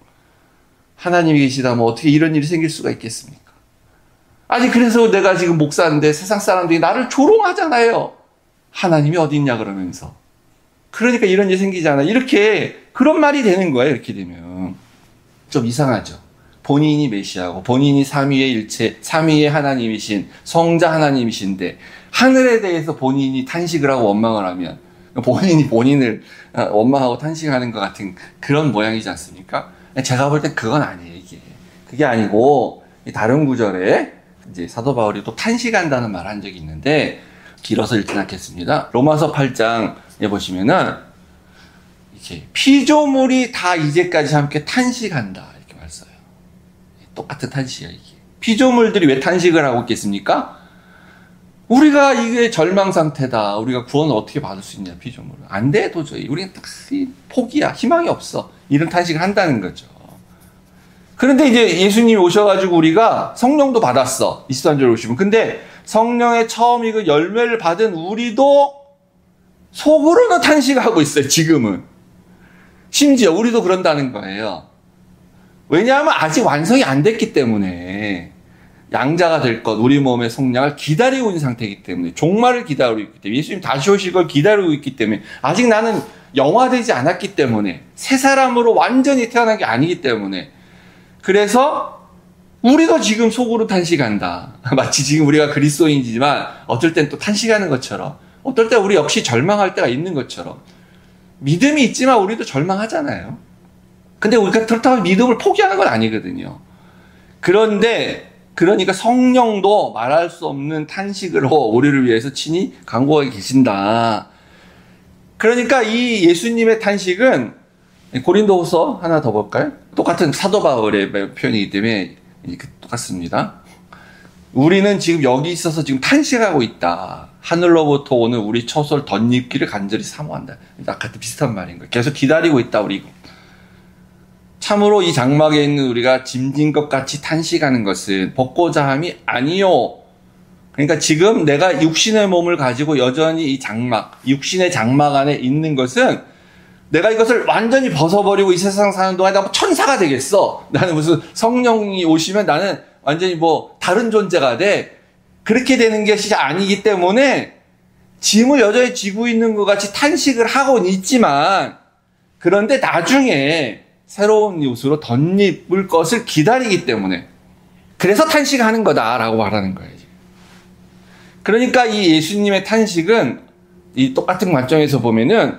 하나님이 계시다 뭐 어떻게 이런 일이 생길 수가 있겠습니까? 아니 그래서 내가 지금 목사인데 세상 사람들이 나를 조롱하잖아요. 하나님이 어디 있냐 그러면서. 그러니까 이런 일이 생기잖아요. 이렇게 그런 말이 되는 거예요. 이렇게 되면 좀 이상하죠. 본인이 메시아고 본인이 삼위의 일체 삼위의 하나님이신 성자 하나님이신데 하늘에 대해서 본인이 탄식을 하고 원망을 하면 본인이 본인을 원망하고 탄식하는 것 같은 그런 모양이지 않습니까? 제가 볼 땐 그건 아니에요, 이게. 그게 아니고, 다른 구절에, 이제 사도 바울이 또 탄식한다는 말 한 적이 있는데, 길어서 읽진 않겠습니다. 로마서 8장에 보시면은, 이렇게, 피조물이 다 이제까지 함께 탄식한다. 이렇게 말 써요. 똑같은 탄식이야, 이게. 피조물들이 왜 탄식을 하고 있겠습니까? 우리가 이게 절망 상태다. 우리가 구원을 어떻게 받을 수 있냐, 피조물은. 안 돼, 도저히. 우리는 딱 포기야. 희망이 없어. 이런 탄식을 한다는 거죠. 그런데 이제 예수님이 오셔가지고 우리가 성령도 받았어. 23절에 오시면. 근데 성령의 처음 그 열매를 받은 우리도 속으로는 탄식하고 있어요, 지금은. 심지어 우리도 그런다는 거예요. 왜냐하면 아직 완성이 안 됐기 때문에. 양자가 될 것, 우리 몸의 속량을 기다리고 있는 상태이기 때문에, 종말을 기다리고 있기 때문에, 예수님 다시 오실 걸 기다리고 있기 때문에, 아직 나는 영화되지 않았기 때문에, 새 사람으로 완전히 태어난 게 아니기 때문에, 그래서 우리도 지금 속으로 탄식한다. 마치 지금 우리가 그리스도인이지만 어떨 땐 또 탄식하는 것처럼, 어떨 때 우리 역시 절망할 때가 있는 것처럼, 믿음이 있지만 우리도 절망하잖아요. 근데 우리가 그렇다고 믿음을 포기하는 건 아니거든요. 그러니까 성령도 말할 수 없는 탄식으로 우리를 위해서 친히 간구하고 계신다. 그러니까 이 예수님의 탄식은 고린도후서 하나 더 볼까요? 똑같은 사도 바울의 표현이기 때문에 똑같습니다. 우리는 지금 여기 있어서 지금 탄식하고 있다. 하늘로부터 오는 우리 처소를 덧입기를 간절히 사모한다. 아까 비슷한 말인 거예요. 계속 기다리고 있다, 우리. 참으로 이 장막에 있는 우리가 짐진 것 같이 탄식하는 것은 벗고자 함이 아니요. 그러니까 지금 내가 육신의 몸을 가지고 여전히 이 장막, 육신의 장막 안에 있는 것은 내가 이것을 완전히 벗어버리고 이 세상 사는 동안 내가 천사가 되겠어. 나는 무슨 성령이 오시면 나는 완전히 뭐 다른 존재가 돼. 그렇게 되는 것이 아니기 때문에 짐을 여전히 지고 있는 것 같이 탄식을 하고는 있지만, 그런데 나중에 새로운 옷으로 덧입을 것을 기다리기 때문에, 그래서 탄식하는 거다라고 말하는 거예요. 그러니까 이 예수님의 탄식은 이 똑같은 관점에서 보면은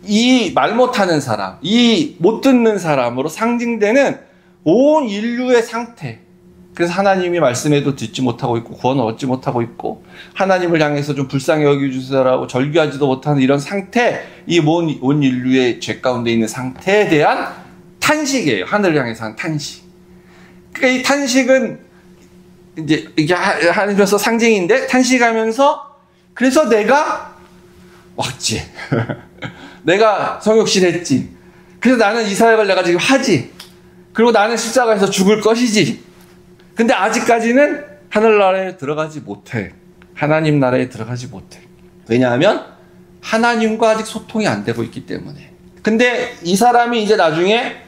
이 말 못하는 사람, 이 못 듣는 사람으로 상징되는 온 인류의 상태. 그래서 하나님이 말씀해도 듣지 못하고 있고 구원을 얻지 못하고 있고 하나님을 향해서 좀 불쌍히 여겨주세요라고 절규하지도 못하는 이런 상태, 이 온 인류의 죄 가운데 있는 상태에 대한 탄식이에요. 하늘을 향해서 한 탄식. 그러니까 이 탄식은 이제 이게 하면서 상징인데, 탄식하면서 그래서 내가 왔지. 내가 성육신했지. 그래서 나는 이 사역을 내가 지금 하지. 그리고 나는 십자가에서 죽을 것이지. 근데 아직까지는 하늘나라에 들어가지 못해. 하나님 나라에 들어가지 못해. 왜냐하면 하나님과 아직 소통이 안 되고 있기 때문에. 근데 이 사람이 이제 나중에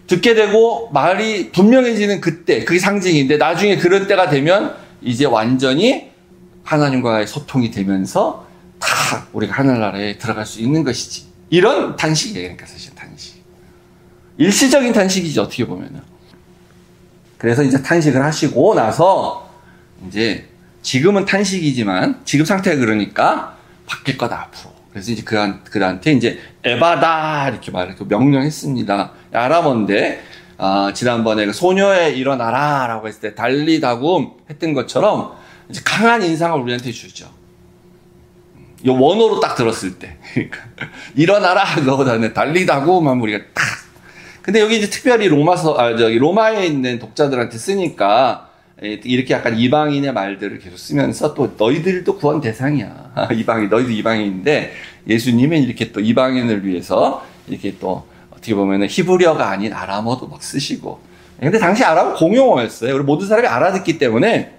듣게 되고 말이 분명해지는 그때, 그게 상징인데, 나중에 그런 때가 되면 이제 완전히 하나님과의 소통이 되면서 다 우리가 하늘나라에 들어갈 수 있는 것이지. 이런 탄식이에요. 그러니까 사실 탄식. 일시적인 탄식이지, 어떻게 보면은. 그래서 이제 탄식을 하시고 나서 이제 지금은 탄식이지만 지금 상태가 그러니까 바뀔 거다, 앞으로. 그래서 이제 그한테 이제 에바다 이렇게 명령했습니다. 아람어인데, 지난번에 그 소녀에 일어나라라고 했을 때 달리다굼 했던 것처럼 이제 강한 인상을 우리한테 주죠. 요 원어로 딱 들었을 때. 일어나라 그러고 다음에 달리다굼 하면 우리가 딱. 근데 여기 이제 특별히 로마에 있는 독자들한테 쓰니까 이렇게 약간 이방인의 말들을 계속 쓰면서 또 너희들도 구원 대상이야. 너희도 이방인인데 예수님은 이렇게 또 이방인을 위해서 이렇게 또 어떻게 보면은 히브리어가 아닌 아람어도 막 쓰시고. 근데 당시 아람어 공용어였어요. 우리 모든 사람이 알아듣기 때문에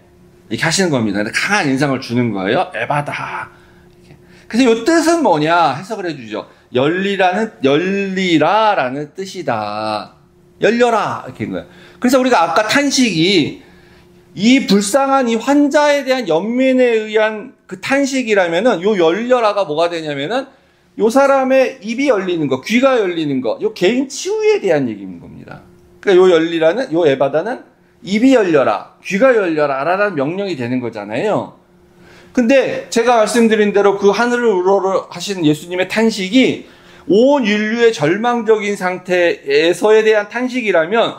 이렇게 하시는 겁니다. 근데 강한 인상을 주는 거예요. 에바다. 이렇게. 그래서 이 뜻은 뭐냐 해석을 해주죠. 열리라라는 뜻이다. 열려라 이렇게 한 거예요. 그래서 우리가 아까 탄식이 이 불쌍한 이 환자에 대한 연민에 의한 그 탄식이라면은 요 열려라가 뭐가 되냐면은 요 사람의 입이 열리는 거, 귀가 열리는 거, 요 개인 치유에 대한 얘기인 겁니다. 그러니까 요 열리라는, 요 에바다는 입이 열려라, 귀가 열려라 라는 명령이 되는 거잖아요. 근데 제가 말씀드린 대로 그 하늘을 우러러 하신 예수님의 탄식이 온 인류의 절망적인 상태에서에 대한 탄식이라면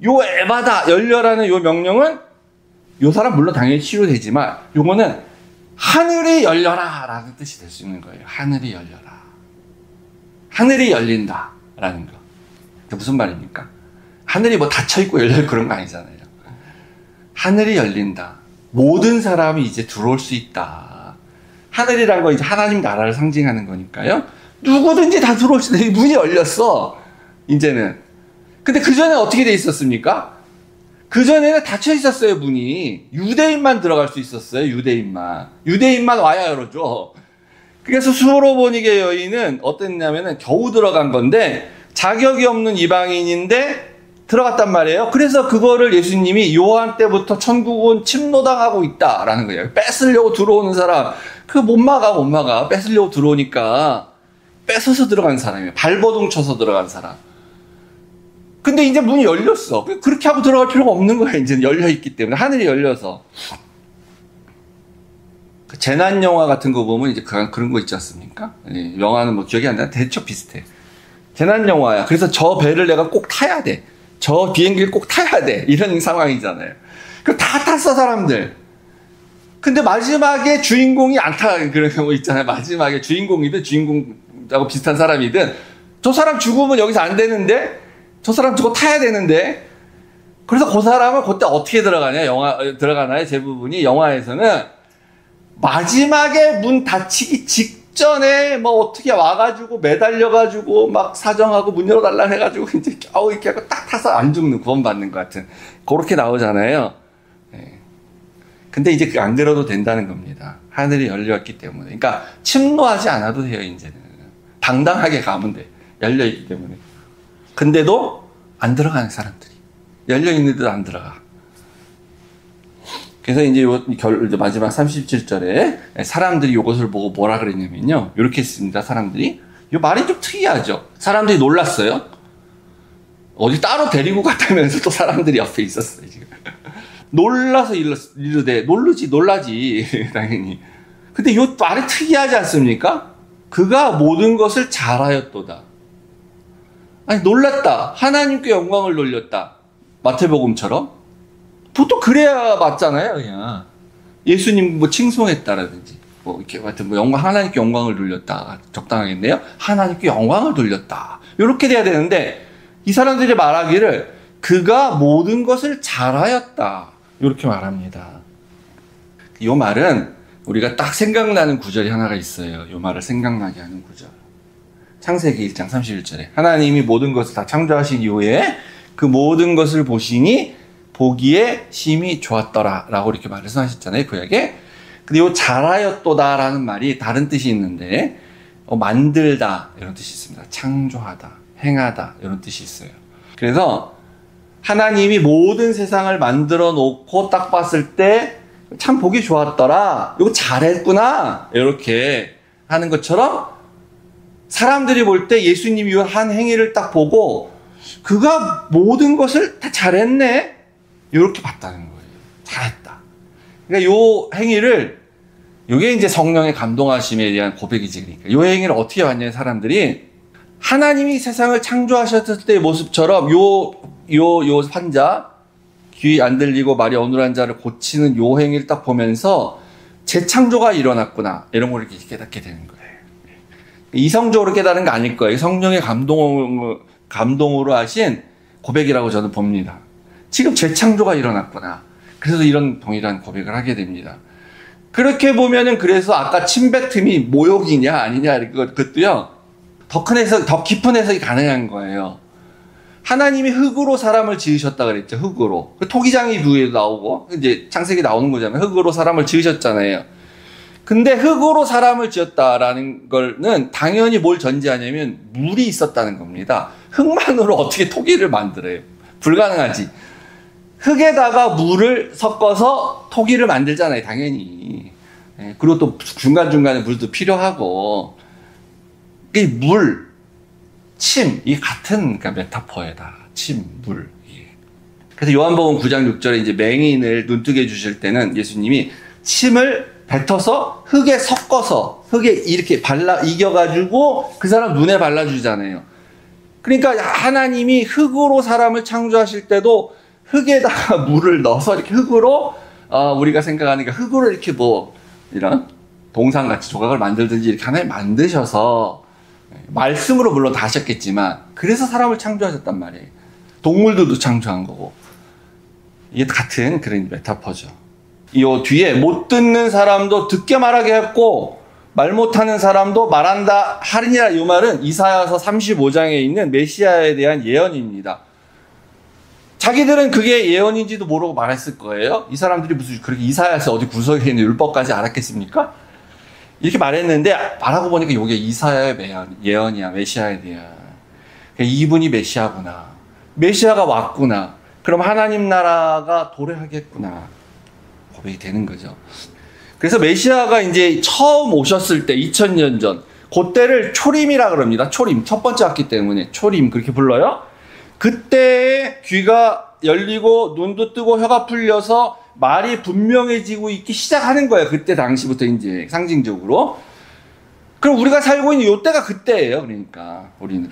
요 에바다, 열려라는 요 명령은 요 사람 물론 당연히 치료되지만 요거는 하늘이 열려라 라는 뜻이 될 수 있는 거예요. 하늘이 열려라. 하늘이 열린다 라는 거. 그게 무슨 말입니까? 하늘이 뭐 닫혀있고 열려있고 그런 거 아니잖아요. 하늘이 열린다. 모든 사람이 이제 들어올 수 있다. 하늘이란 거 이제 하나님 나라를 상징하는 거니까요. 누구든지 다 들어올 수 있다. 문이 열렸어. 이제는. 근데 그 전에 어떻게 돼 있었습니까? 그 전에는 닫혀 있었어요, 문이. 유대인만 들어갈 수 있었어요, 유대인만. 유대인만 와야 열어줘. 그래서 수로보니게 여인은 어땠냐면은 겨우 들어간 건데 자격이 없는 이방인인데 들어갔단 말이에요. 그래서 그거를 예수님이 요한 때부터 천국은 침노당하고 있다라는 거예요. 뺏으려고 들어오는 사람, 그거 못 막아. 뺏으려고 들어오니까 뺏어서 들어간 사람이에요. 발버둥 쳐서 들어간 사람. 근데 이제 문이 열렸어. 그렇게 하고 들어갈 필요가 없는 거예요. 이제 열려있기 때문에. 하늘이 열려서. 재난 영화 같은 거 보면 이제 그런 거 있지 않습니까? 영화는 뭐 기억이 안 나. 대충 비슷해. 재난 영화야. 그래서 저 배를 내가 꼭 타야 돼. 저 비행기를 꼭 타야 돼. 이런 상황이잖아요. 그 다 탔어, 사람들. 근데 마지막에 주인공이 안 타. 그런 경우 있잖아요. 마지막에 주인공이든 주인공하고 비슷한 사람이든 저 사람 죽으면 여기서 안 되는데 저 사람 저거 타야 되는데 그래서 그 사람은 그때 어떻게 들어가나요? 대부분이 영화에서는 마지막에 문 닫히기 직전에 뭐 어떻게 와가지고 매달려가지고 막 사정하고 문 열어달라 해가지고 이제 겨우 이렇게 하고 딱 타서 안 죽는 구원받는 것 같은 그렇게 나오잖아요. 네. 근데 이제 안 그래도 된다는 겁니다. 하늘이 열렸기 때문에. 그러니까 침노하지 않아도 돼요, 이제는. 당당하게 가면 돼. 열려있기 때문에. 근데도 안 들어가는 사람들이. 열려있는데도 안 들어가. 그래서 이제 마지막 37절에 사람들이 이것을 보고 뭐라 그랬냐면요. 이렇게 했습니다, 사람들이. 이 말이 좀 특이하죠. 사람들이 놀랐어요. 어디 따로 데리고 갔다면서 또 사람들이 옆에 있었어요, 지금. 놀라서 이르되, 놀라지, 당연히. 근데 이 말이 특이하지 않습니까? 그가 모든 것을 잘하였도다. 아니, 놀랐다. 하나님께 영광을 돌렸다. 마태복음처럼. 보통 그래야 맞잖아요, 그냥. 예수님 뭐 칭송했다라든지, 뭐 이렇게 하여튼 뭐 하나님께 영광을 돌렸다. 적당하겠네요. 하나님께 영광을 돌렸다. 이렇게 돼야 되는데, 이 사람들이 말하기를 그가 모든 것을 잘하였다. 이렇게 말합니다. 이 말은 우리가 딱 생각나는 구절이 하나가 있어요. 이 말을 생각나게 하는 구절. 창세기 1장 31절에 하나님이 모든 것을 다 창조하신 이후에 그 모든 것을 보시니 보기에 심히 좋았더라 라고 이렇게 말씀하셨잖아요, 구약에. 근데 이 잘하였도다 라는 말이 다른 뜻이 있는데 만들다 이런 뜻이 있습니다. 창조하다, 행하다 이런 뜻이 있어요. 그래서 하나님이 모든 세상을 만들어 놓고 딱 봤을 때 참 보기 좋았더라, 이거 잘했구나 이렇게 하는 것처럼 사람들이 볼 때 예수님이 한 행위를 딱 보고 그가 모든 것을 다 잘했네 이렇게 봤다는 거예요. 잘했다. 그러니까 요 행위를, 요게 이제 성령의 감동하심에 대한 고백이지. 그러니까 요 행위를 어떻게 봤냐면 사람들이 하나님이 세상을 창조하셨을 때의 모습처럼 요 환자, 귀 안 들리고 말이 어눌한 자를 고치는 요 행위를 딱 보면서 재창조가 일어났구나 이런 걸 이렇게 깨닫게 되는 거예요. 이성적으로 깨달은 거 아닐 거예요. 성령의 감동으로 하신 고백이라고 저는 봅니다. 지금 재창조가 일어났구나. 그래서 이런 동일한 고백을 하게 됩니다. 그렇게 보면은 그래서 아까 침뱉음이 모욕이냐 아니냐 그것도요. 더 깊은 해석이 가능한 거예요. 하나님이 흙으로 사람을 지으셨다 그랬죠. 흙으로. 토기장이 부에도 나오고 이제 창세기 나오는 거잖아요. 흙으로 사람을 지으셨잖아요. 근데 흙으로 사람을 지었다라는 거는 당연히 뭘 전제하냐면 물이 있었다는 겁니다. 흙만으로 어떻게 토기를 만들어요? 불가능하지. 흙에다가 물을 섞어서 토기를 만들잖아요, 당연히. 그리고 또 중간중간에 물도 필요하고. 이 물, 침, 이게 같은 그러니까 메타포에다. 침, 물. 그래서 요한복음 9장 6절에 이제 맹인을 눈뜨게 해주실 때는 예수님이 침을 뱉어서 흙에 섞어서 흙에 이렇게 이겨가지고 그 사람 눈에 발라주잖아요. 그러니까 하나님이 흙으로 사람을 창조하실 때도 흙에다가 물을 넣어서 이렇게 흙으로 우리가 생각하니까 흙으로 이렇게 뭐 이런 동상같이 조각을 만들든지 이렇게 하나님 만드셔서 말씀으로 물론 다 하셨겠지만 그래서 사람을 창조하셨단 말이에요. 동물들도 창조한 거고 이게 같은 그런 메타포죠. 이 뒤에 못 듣는 사람도 듣게 말하게 했고 말 못하는 사람도 말한다 하리니라 이 말은 이사야서 35장에 있는 메시아에 대한 예언입니다. 자기들은 그게 예언인지도 모르고 말했을 거예요. 이 사람들이 무슨 그렇게 이사야서 어디 구석에 있는 율법까지 알았겠습니까? 이렇게 말했는데 말하고 보니까 이게 이사야의 예언이야. 메시아에 대한. 이분이 메시아구나. 메시아가 왔구나. 그럼 하나님 나라가 도래하겠구나. 고백이 되는 거죠. 그래서 메시아가 이제 처음 오셨을 때 2000년 전 그때를 초림이라 그럽니다. 초림. 첫 번째 왔기 때문에 초림 그렇게 불러요. 그때 귀가 열리고 눈도 뜨고 혀가 풀려서 말이 분명해지고 있기 시작하는 거예요. 그때 당시부터 이제 상징적으로. 그럼 우리가 살고 있는 요때가 그때예요. 그러니까 우리는.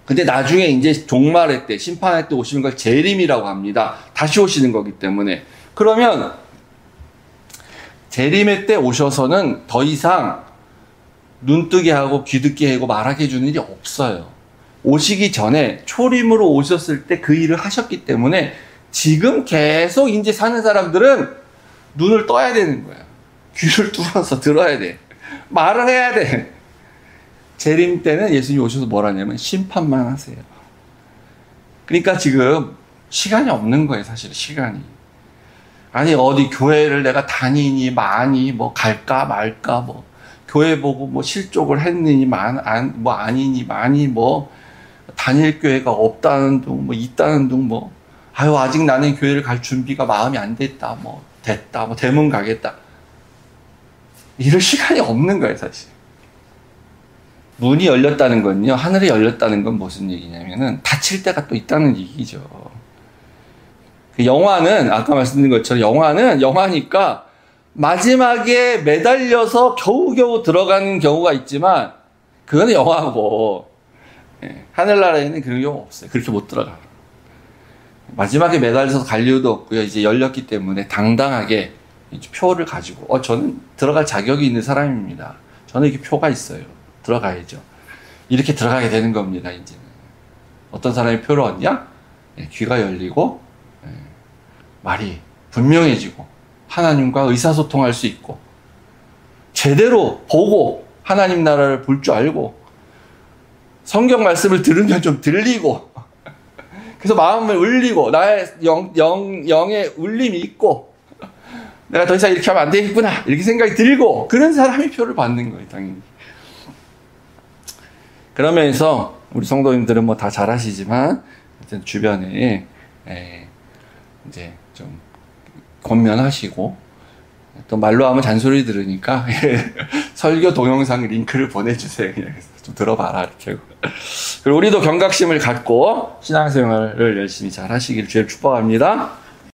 근데 나중에 이제 종말의 때, 심판의 때 오시는 걸 재림이라고 합니다. 다시 오시는 거기 때문에. 그러면 재림의 때 오셔서는 더 이상 눈 뜨게 하고 귀 듣게 하고 말하게 해주는 일이 없어요. 오시기 전에 초림으로 오셨을 때 그 일을 하셨기 때문에 지금 계속 이제 사는 사람들은 눈을 떠야 되는 거야. 귀를 뚫어서 들어야 돼. 말을 해야 돼. 재림 때는 예수님이 오셔서 뭘 하냐면 심판만 하세요. 그러니까 지금 시간이 없는 거예요, 사실 시간이. 아니 어디 교회를 내가 다니니 많이 뭐 갈까 말까 뭐 교회 보고 뭐 실족을 했느니 뭐 아니니 많이 뭐 다닐 교회가 없다는 둥 뭐 있다는 둥 뭐 아유 아직 나는 교회를 갈 준비가 마음이 안 됐다 뭐 됐다 뭐 대문 가겠다 이럴 시간이 없는 거예요 사실. 문이 열렸다는 건요 하늘이 열렸다는 건 무슨 얘기냐면은 닫힐 때가 또 있다는 얘기죠. 영화는 아까 말씀드린 것처럼 영화는 영화니까 마지막에 매달려서 겨우겨우 들어가는 경우가 있지만 그거는 영화고 하늘나라에는 그런 경우 없어요. 그렇게 못 들어가. 마지막에 매달려서 갈 이유도 없고요. 이제 열렸기 때문에 당당하게 표를 가지고 저는 들어갈 자격이 있는 사람입니다. 저는 이렇게 표가 있어요. 들어가야죠. 이렇게 들어가게 되는 겁니다. 이제는 어떤 사람이 표를 얻냐? 귀가 열리고 말이 분명해지고 하나님과 의사소통할 수 있고 제대로 보고 하나님 나라를 볼 줄 알고 성경 말씀을 들으면 좀 들리고 그래서 마음을 울리고 나의 영의 울림이 있고 내가 더 이상 이렇게 하면 안 되겠구나 이렇게 생각이 들고 그런 사람이 표를 받는 거예요. 당연히. 그러면서 우리 성도님들은 뭐 다 잘 아시지만 주변에 이제 좀 권면하시고 또 말로 하면 잔소리 들으니까 설교 동영상 링크를 보내주세요. 그냥 좀 들어봐라 이렇게. 그리고 우리도 경각심을 갖고 신앙생활을 열심히 잘 하시길 주님 축복합니다.